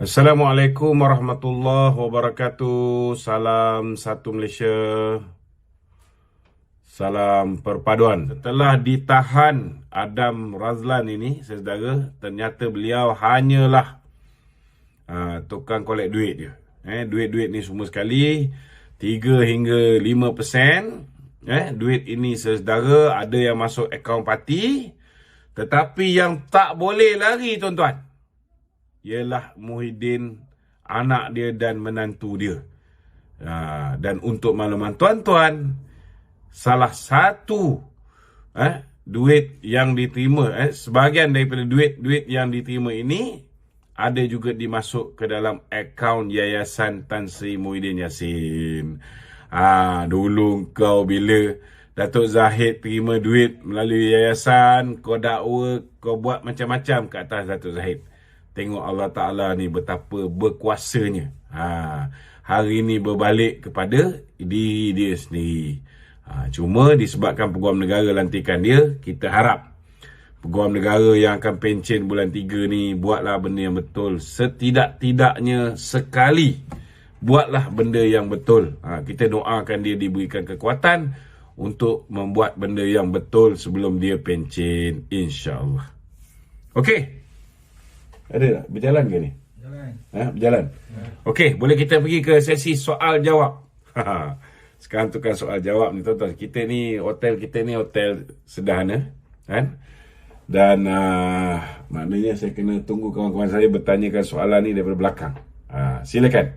Assalamualaikum warahmatullahi wabarakatuh. Salam satu Malaysia. Salam perpaduan. Setelah ditahan Adam Razlan ini, saudara, ternyata beliau hanyalah tukang kolek duit dia. Duit-duit ni semua sekali 3 hingga 5%. Duit ini, saudara, ada yang masuk akaun parti, tetapi yang tak boleh lari, tuan-tuan, ialah Muhyiddin, anak dia dan menantu dia. Dan untuk makluman tuan-tuan, salah satu duit yang diterima, sebahagian daripada duit yang diterima ini ada juga dimasuk ke dalam akaun Yayasan Tan Sri Muhyiddin Yassin. Dulu kau bila Datuk Zahid terima duit melalui yayasan, kau dakwa, kau buat macam-macam ke atas Datuk Zahid. Tengok Allah Ta'ala ni betapa berkuasanya. Hari ni berbalik kepada diri dia sendiri. Cuma disebabkan Peguam Negara lantikan dia, kita harap Peguam Negara yang akan pencen bulan 3 ni buatlah benda yang betul. Setidak-tidaknya sekali buatlah benda yang betul. Kita doakan dia diberikan kekuatan untuk membuat benda yang betul sebelum dia pencen, insya-Allah. Okey. Ada tak? Berjalan ke ni? Berjalan. Okey, boleh kita pergi ke sesi soal jawab. Sekarang tukar soal jawab ni, tuan-tuan. Kita ni hotel sederhana, kan? Dan maknanya saya kena tunggu kawan-kawan saya bertanyakan soalan ni daripada belakang. Silakan.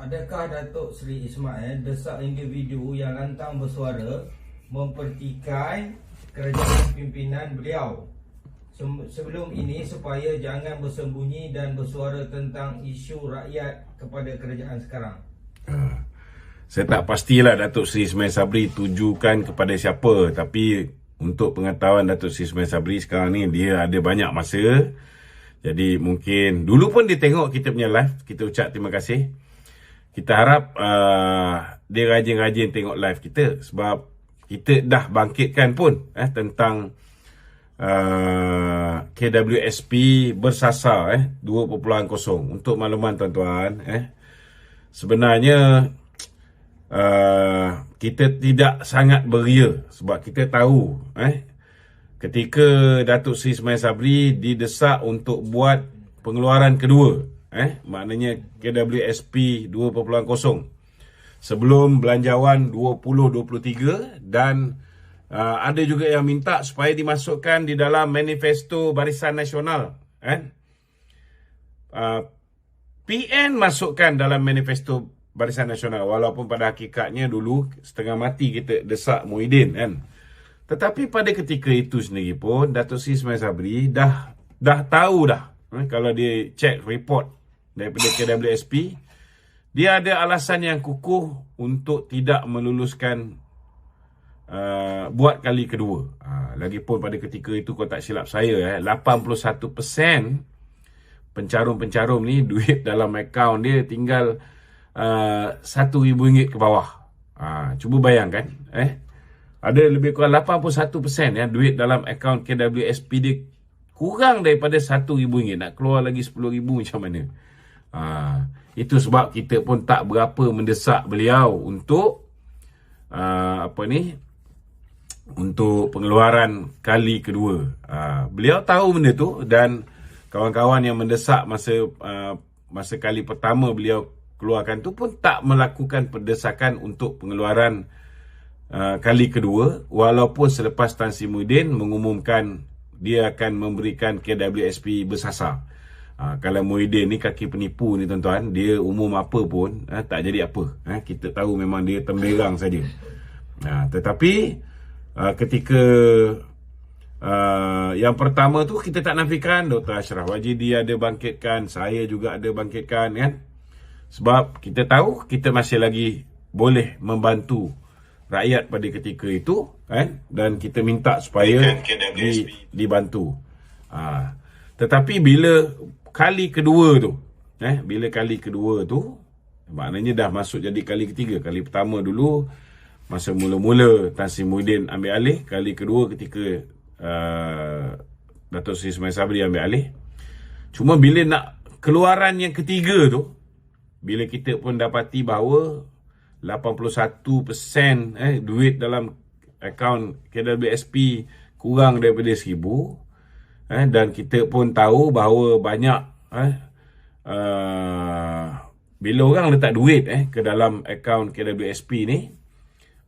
Adakah Datuk Seri Ismail desak individu yang lantang bersuara mempertikai kerajaan pimpinan beliau sebelum ini supaya jangan bersembunyi dan bersuara tentang isu rakyat kepada kerajaan sekarang? Saya tak pastilah Datuk Seri Ismail Sabri tujukan kepada siapa, tapi untuk pengetahuan Datuk Seri Ismail Sabri sekarang ni dia ada banyak masa. Jadi mungkin dulu pun dia tengok kita punya live, kita ucap terima kasih. Kita harap dia rajin-rajin tengok live kita, sebab kita dah bangkitkan pun tentang KWSP bersasar 2.0. Untuk makluman tuan-tuan, sebenarnya kita tidak sangat beria, sebab kita tahu ketika Datuk Seri Ismail Sabri didesak untuk buat pengeluaran kedua, maknanya KWSP 2.0 sebelum belanjawan 2023, dan ada juga yang minta supaya dimasukkan di dalam manifesto Barisan Nasional. PN masukkan dalam manifesto Barisan Nasional, walaupun pada hakikatnya dulu setengah mati kita desak Muhyiddin, kan. Tetapi pada ketika itu sendiri pun Datuk Seri Ismail Sabri dah tahu dah, kalau dia cek report daripada KWSP, dia ada alasan yang kukuh untuk tidak meluluskan buat kali kedua. Lagipun pada ketika itu, kalau tak silap saya, 81% pencarum-pencarum ni duit dalam akaun dia tinggal RM1,000 ke bawah. Cuba bayangkan, ada lebih kurang 81% duit dalam akaun KWSP dia kurang daripada RM1,000. Nak keluar lagi RM10,000 macam mana? Itu sebab kita pun tak berapa mendesak beliau untuk untuk pengeluaran kali kedua. Beliau tahu benda tu, dan kawan-kawan yang mendesak masa kali pertama beliau keluarkan tu pun tak melakukan pendesakan untuk pengeluaran kali kedua, walaupun selepas Tan Sri Muhyiddin mengumumkan dia akan memberikan KWSP bersasar. Kalau Muhyiddin ni kaki penipu ni, tuan-tuan, dia umum apa pun tak jadi apa. Kita tahu memang dia temberang saja. Tetapi ketika yang pertama tu, kita tak nafikan Dr. Ashraf Wajidi ada bangkitkan, saya juga ada bangkitkan, kan. Sebab kita tahu kita masih lagi boleh membantu rakyat pada ketika itu, kan, dan kita minta supaya dibantu. Tetapi bila kali kedua tu, maknanya dah masuk jadi kali ketiga. Kali pertama dulu masa mula-mula Tan Sri Muhyiddin ambil alih, kali kedua ketika Datuk Seri Ismail Sabri ambil alih. Cuma bila nak keluaran yang ketiga tu, bila kita pun dapati bahawa 81% duit dalam akaun KWSP kurang daripada 1,000, dan kita pun tahu bahawa banyak bila orang letak duit ke dalam akaun KWSP ni,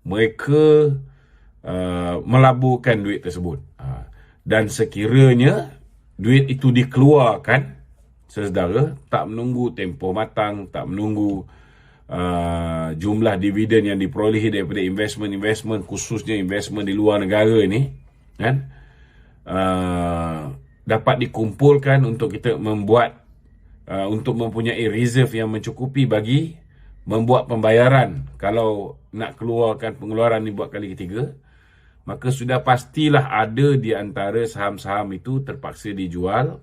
mereka melaburkan duit tersebut. Dan sekiranya duit itu dikeluarkan, saudara, tak menunggu tempoh matang, tak menunggu jumlah dividen yang diperolehi daripada investment, khususnya investment di luar negara ni, kan, dapat dikumpulkan untuk kita membuat untuk mempunyai reserve yang mencukupi bagi membuat pembayaran. Kalau nak keluarkan pengeluaran ni buat kali ketiga, maka sudah pastilah ada di antara saham-saham itu terpaksa dijual.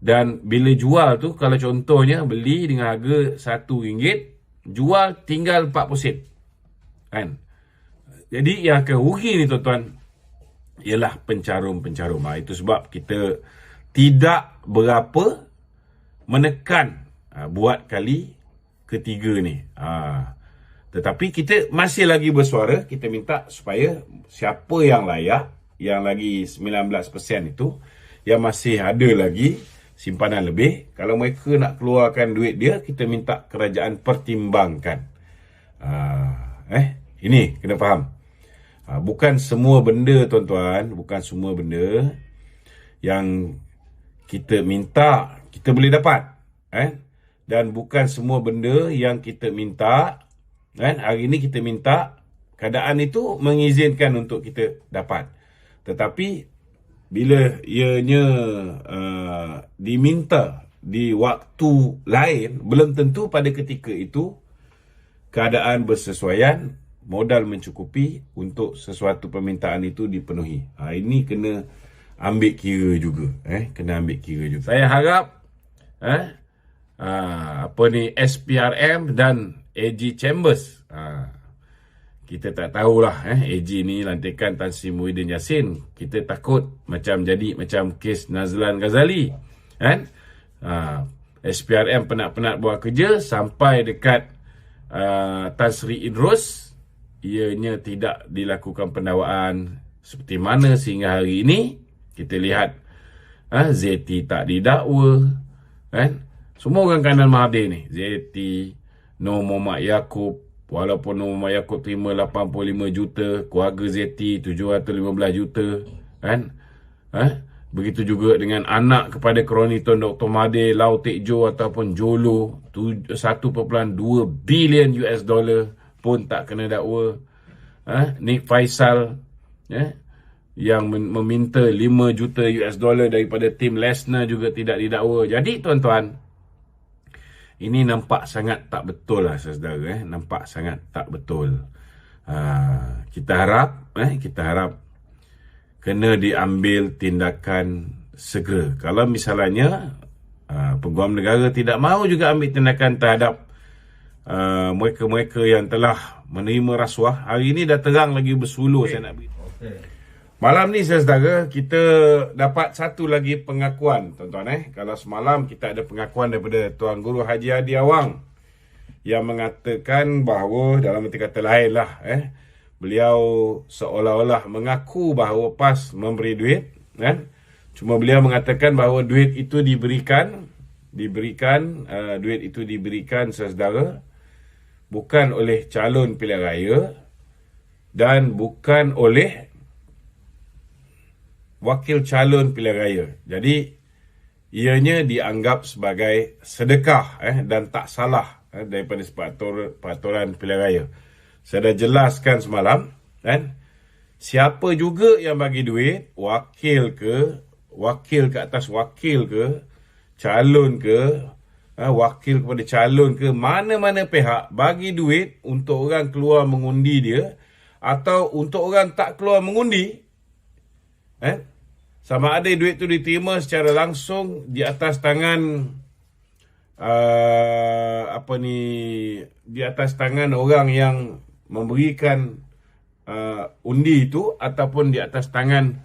Dan bila jual tu, kalau contohnya beli dengan harga RM1, jual tinggal 40 sen, kan? Jadi yang akan rugi ni tuan-tuan ialah pencarum-pencarum. Itu sebab kita tidak berapa menekan buat kali ketiga ni. Tetapi kita masih lagi bersuara. Kita minta supaya siapa yang layak, yang lagi 19% itu, yang masih ada lagi simpanan lebih, kalau mereka nak keluarkan duit dia, kita minta kerajaan pertimbangkan. Ini kena faham. Bukan semua benda, tuan-tuan, bukan semua benda yang kita minta kita boleh dapat, dan bukan semua benda yang kita minta, hari ini kita minta, keadaan itu mengizinkan untuk kita dapat. Tetapi bila ianya diminta di waktu lain, belum tentu pada ketika itu keadaan bersesuaian, modal mencukupi untuk sesuatu permintaan itu dipenuhi. Ini kena ambil kira juga, kena ambil kira juga. Saya harap SPRM dan AG Chambers, kita tak tahulah, AG ni lantikan Tan Sri Muhyiddin Yassin. Kita takut macam kes Nazlan Ghazali, kan? SPRM penat-penat buat kerja sampai dekat Tan Sri Idrus, ianya tidak dilakukan pendakwaan seperti mana sehingga hari ini. Kita lihat ZT tak didakwa, kan? Semua orang kanan Mahathir ni, ZT, Nur Muhammad Yaakob, walaupun Nur Muhammad Yaakob terima 85 juta, keluarga ZT 715 juta, kan? Begitu juga dengan anak kepada Kroniton Dr. Mahathir, Lau Teck Jo ataupun Jolo, 1.2 bilion US dollar pun tak kena dakwa. Nick Faisal, yang meminta 5 juta US dollar daripada tim Lesnar juga tidak didakwa. Jadi tuan-tuan, ini nampak sangat tak betul lah, saudara. Nampak sangat tak betul. Kita harap kena diambil tindakan segera. Kalau misalnya peguam negara tidak mahu juga ambil tindakan terhadap mereka-mereka yang telah menerima rasuah, hari ini dah terang lagi bersuluh. Saya nak beritahu. Malam ni, saudara, kita dapat satu lagi pengakuan, tuan-tuan. Kalau semalam kita ada pengakuan daripada Tuan Guru Haji Hadi Awang yang mengatakan bahawa, dalam arti kata lain lah, beliau seolah-olah mengaku bahawa PAS memberi duit, cuma beliau mengatakan bahawa duit itu diberikan, saudara, bukan oleh calon pilihan raya dan bukan oleh wakil calon pilihan raya. Jadi ianya dianggap sebagai sedekah dan tak salah daripada peraturan pilihan raya. Saya dah jelaskan semalam, siapa juga yang bagi duit, wakil ke atas wakil ke, calon ke, wakil kepada calon ke, mana-mana pihak bagi duit untuk orang keluar mengundi dia atau untuk orang tak keluar mengundi, sama ada duit tu diterima secara langsung di atas tangan di atas tangan orang yang memberikan undi itu, ataupun di atas tangan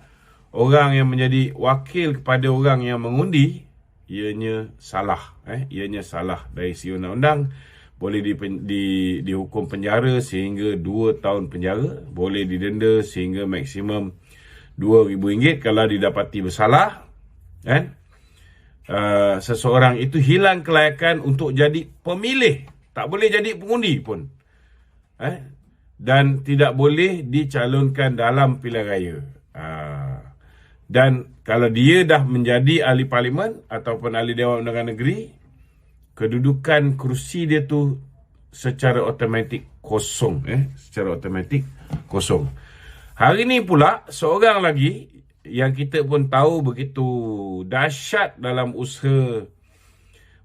orang yang menjadi wakil kepada orang yang mengundi, ianya salah. Ianya salah dari segi undang-undang. Boleh dihukum penjara sehingga 2 tahun penjara. Boleh didenda sehingga maksimum RM2,000 kalau didapati bersalah. Kan? Seseorang itu hilang kelayakan untuk jadi pemilih. Tak boleh jadi pengundi pun. Dan tidak boleh dicalonkan dalam pilihan raya. Dan kalau dia dah menjadi ahli parlimen ataupun ahli Dewan Undangan Negeri, kedudukan kerusi dia tu secara automatik kosong. Secara automatik kosong. Hari ni pula, seorang lagi yang kita pun tahu begitu dahsyat dalam usaha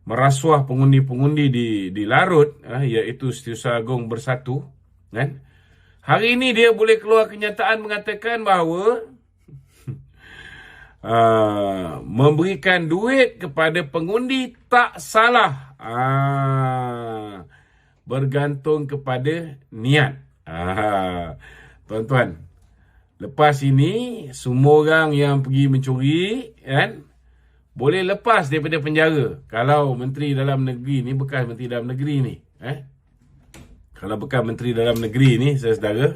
merasuah pengundi-pengundi di Larut, iaitu Setiausaha Agong Bersatu. Kan? Hari ini dia boleh keluar kenyataan mengatakan bahawa memberikan duit kepada pengundi tak salah. Bergantung kepada niat. Tuan-tuan, lepas ini semua orang yang pergi mencuri, kan, boleh lepas daripada penjara. Kalau Menteri Dalam Negeri ni, bekas Menteri Dalam Negeri ni, kalau bekas Menteri Dalam Negeri ni, saudara,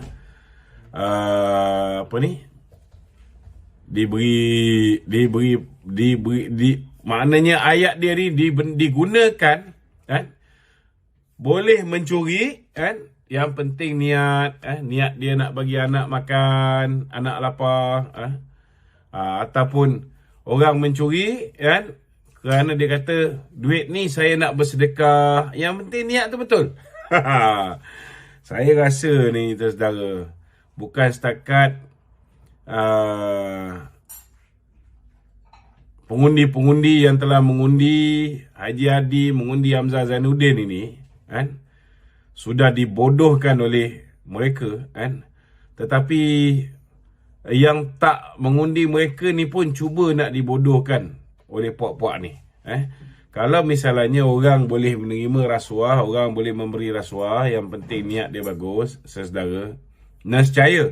maknanya ayat dia ni digunakan, kan, boleh mencuri, kan, yang penting niat, niat dia nak bagi anak makan, anak lapar, ataupun orang mencuri, kan, kerana dia kata duit ni saya nak bersedekah, yang penting niat tu betul. Saya rasa ni, saudara, bukan setakat pengundi-pengundi yang telah mengundi Haji Hadi, mengundi Hamzah Zainuddin ini, kan, sudah dibodohkan oleh mereka, kan, tetapi yang tak mengundi mereka ni pun cuba nak dibodohkan oleh puak-puak ni. Kalau misalnya orang boleh menerima rasuah, orang boleh memberi rasuah, yang penting niat dia bagus, saudara, nescaya,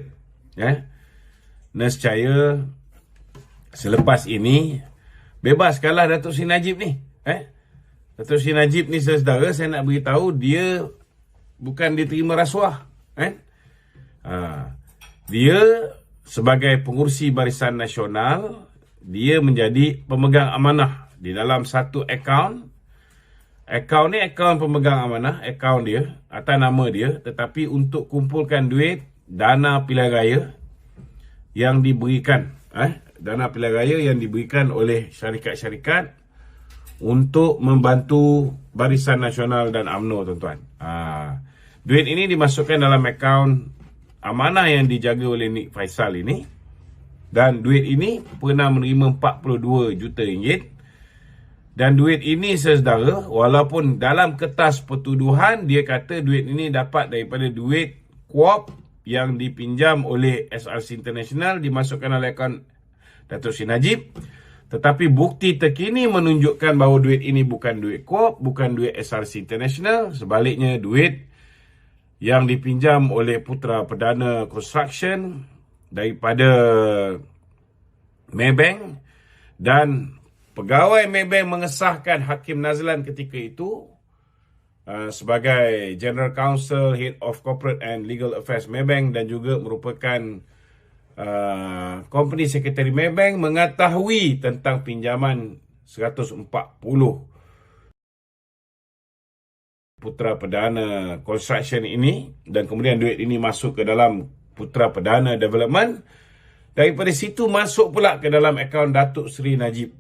nescaya selepas ini bebaskanlah Datuk Seri Najib ni. Datuk Seri Najib ni, saudara, saya nak beritahu dia bukan diterima rasuah. Dia sebagai pengurusi Barisan Nasional, dia menjadi pemegang amanah di dalam satu akaun. Akaun ni akaun pemegang amanah, akaun dia atas nama dia, tetapi untuk kumpulkan duit dana pilihan raya yang diberikan, dana pilihan raya yang diberikan oleh syarikat-syarikat untuk membantu Barisan Nasional dan UMNO, tuan-tuan. Duit ini dimasukkan dalam akaun amanah yang dijaga oleh Nik Faisal ini, dan duit ini pernah menerima RM42 juta. Dan duit ini, saudara, walaupun dalam kertas pertuduhan dia kata duit ini dapat daripada duit kuop yang dipinjam oleh SRC International, dimasukkan oleh akaun Datuk Seri Najib, tetapi bukti terkini menunjukkan bahawa duit ini bukan duit kuop, bukan duit SRC International, sebaliknya duit yang dipinjam oleh Putra Perdana Construction daripada Maybank, dan pegawai Maybank mengesahkan Hakim Nazlan ketika itu sebagai General Counsel, Head of Corporate and Legal Affairs Maybank, dan juga merupakan Company Secretary Maybank, mengetahui tentang pinjaman 140 Putra Perdana Construction ini, dan kemudian duit ini masuk ke dalam Putra Perdana Development. Daripada situ masuk pula ke dalam akaun Datuk Seri Najib.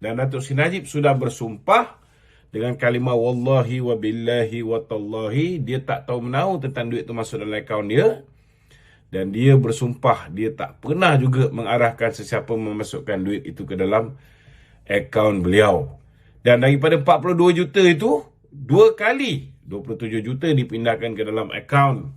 Dan Datuk Seri Najib sudah bersumpah dengan kalimah wallahi wa billahi wa tallahi, dia tak tahu menahu tentang duit itu masuk dalam akaun dia. Dan dia bersumpah dia tak pernah juga mengarahkan sesiapa memasukkan duit itu ke dalam akaun beliau. Dan daripada 42 juta itu, 2 kali 27 juta dipindahkan ke dalam akaun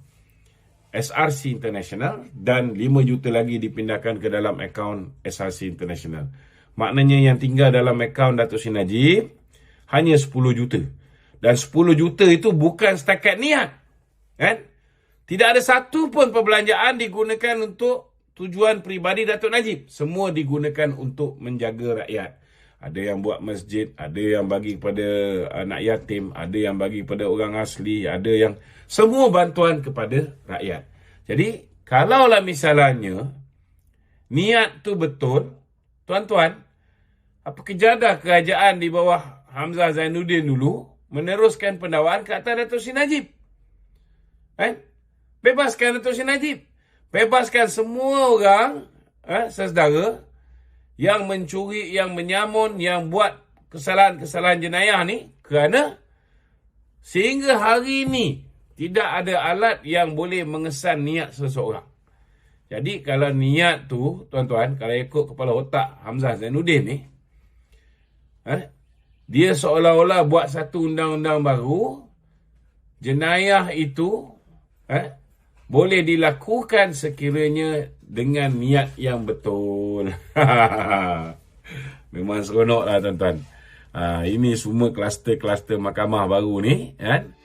SRC International, dan 5 juta lagi dipindahkan ke dalam akaun SRC International. Maknanya yang tinggal dalam akaun Datuk Seri Najib hanya 10 juta. Dan 10 juta itu bukan setakat niat, kan? Tidak ada satu pun perbelanjaan digunakan untuk tujuan peribadi Datuk Najib. Semua digunakan untuk menjaga rakyat. ada yang buat masjid, ada yang bagi kepada anak yatim, ada yang bagi kepada orang asli, ada yang semua bantuan kepada rakyat. Jadi, kalaulah misalnya niat tu betul, tuan-tuan, apa kejadah kerajaan di bawah Hamzah Zainuddin dulu meneruskan pendawaan ke atas Datuk Seri Najib. Bebaskan Datuk Seri Najib. Bebaskan semua orang, saudara, yang mencuri, yang menyamun, yang buat kesalahan-kesalahan jenayah ni, kerana sehingga hari ini tidak ada alat yang boleh mengesan niat seseorang. Jadi kalau niat tu, tuan-tuan, kalau ikut kepala otak Hamzah Zainuddin ni, dia seolah-olah buat satu undang-undang baru, jenayah itu boleh dilakukan sekiranya dengan niat yang betul. Memang seronok lah tuan-tuan. Ini semua kluster-kluster mahkamah baru ni, kan?